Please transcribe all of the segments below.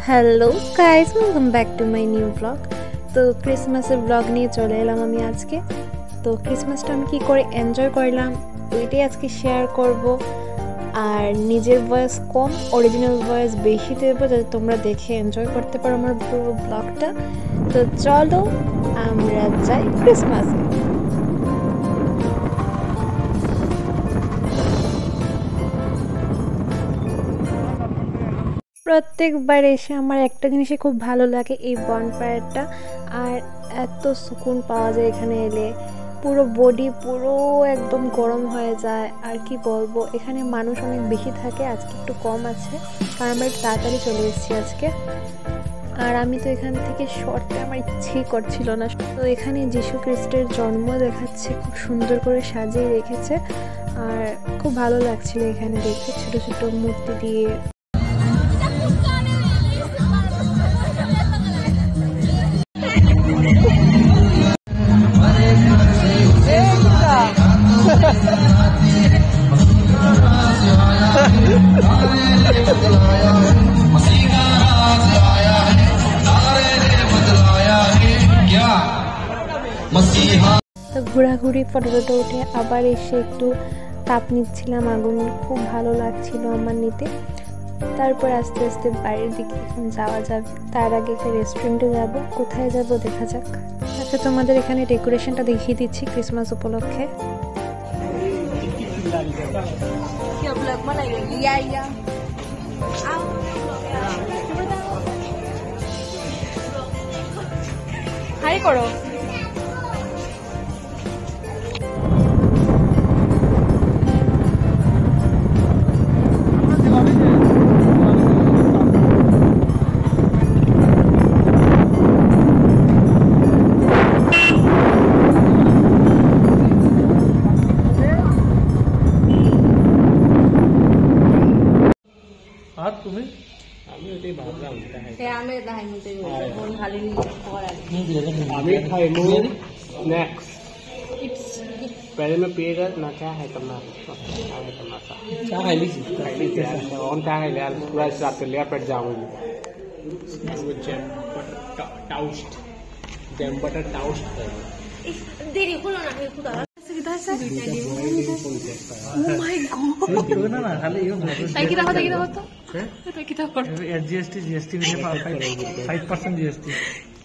Hello guys, welcome back to my new blog. তো ক্রিসমাসের blog নিয়ে চলে এলাম আমি আজকে। তো ক্রিসমাসটা আমি কী করে এনজয় করলাম ওইটাই আজকে শেয়ার করব। আর নিজের ভয়েস কম, অরিজিনাল ভয়েস বেশি দেবো যাতে তোমরা দেখে এনজয় করতে পারো আমার পুরো ব্লগটা। তো চলো আমরা যাই ক্রিসমাসে। প্রত্যেকবার এসে আমার একটা জিনিসই খুব ভালো লাগে, এই বনফায়ারটা। আর এত সুকুন পাওয়া যায় এখানে এলে, পুরো বডি পুরো একদম গরম হয়ে যায়। আর কি বলবো, এখানে মানুষ অনেক বেশি থাকে, আজকে একটু কম আছে কারণ আমরা একটু তাড়াতাড়ি চলে এসেছি আজকে। আর আমি তো এখান থেকে সরতে আমার ইচ্ছেই করছিল না। তো এখানে যীশু খ্রিস্টের জন্ম দেখাচ্ছে, খুব সুন্দর করে সাজিয়ে রেখেছে। আর খুব ভালো লাগছিল এখানে দেখে, ছোট ছোট মূর্তি দিয়ে। তো ঘোরাঘুরি ফটো টটো উঠে আবার এসে একটু তাপ নিচ্ছিলাম, আগুন খুব ভালো লাগছিল আমার নিতে। তারপর আস্তে আস্তে বাইরের দিকে এখন যাওয়া যাবে। তার আগে একটা রেস্টুরেন্টে যাব, কোথায় যাব দেখা যাক। আচ্ছা, তোমাদের এখানে ডেকোরেশনটা দেখিয়ে দিচ্ছি ক্রিসমাস উপলক্ষে। হাই করো। আমি खाइमु नेक्स्ट पहले में पिएगा ना क्या है करना क्या है लीजिए और क्या है यार पूरा हिसाब से लिया पेट जाऊंगी जैम बटर टाउस्ट देरी खोलो ना फिर खुदा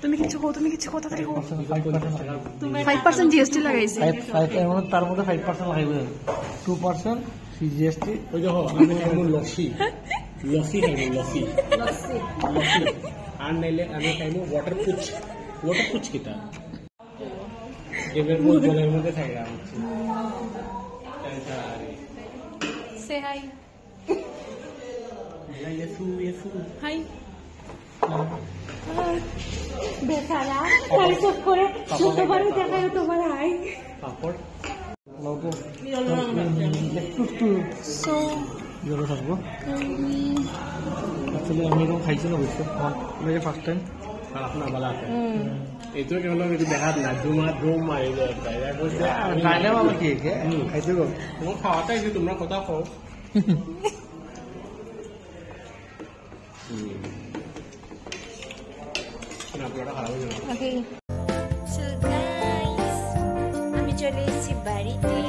তুমি কিছু কথা তার মধ্যে 5% লাগাইবে 2% জিএসটি ওই দেখো আমি খাইমু লস্যি আর নাইলে আমি খাইমু ওয়াটার পুচ কিটা জলের মধ্যে খাইলাম। সে হাই হাই বেচারা তাই সব করে ছোটবারে দেখায় তোমার হাই পাপড় সো জলে থাকবো। আসলে আমি এরকম খাইছি না, বুঝছো ফার্স্ট টাইম আপনার ভালো আছে এইটো কেবল যদি দেখাত না ধুম মাৰি যায় আমার কি খাইছো তোমার খাওয়াটাই তোমরা কথা কও। আমি চলে এসেছি বাড়িতে।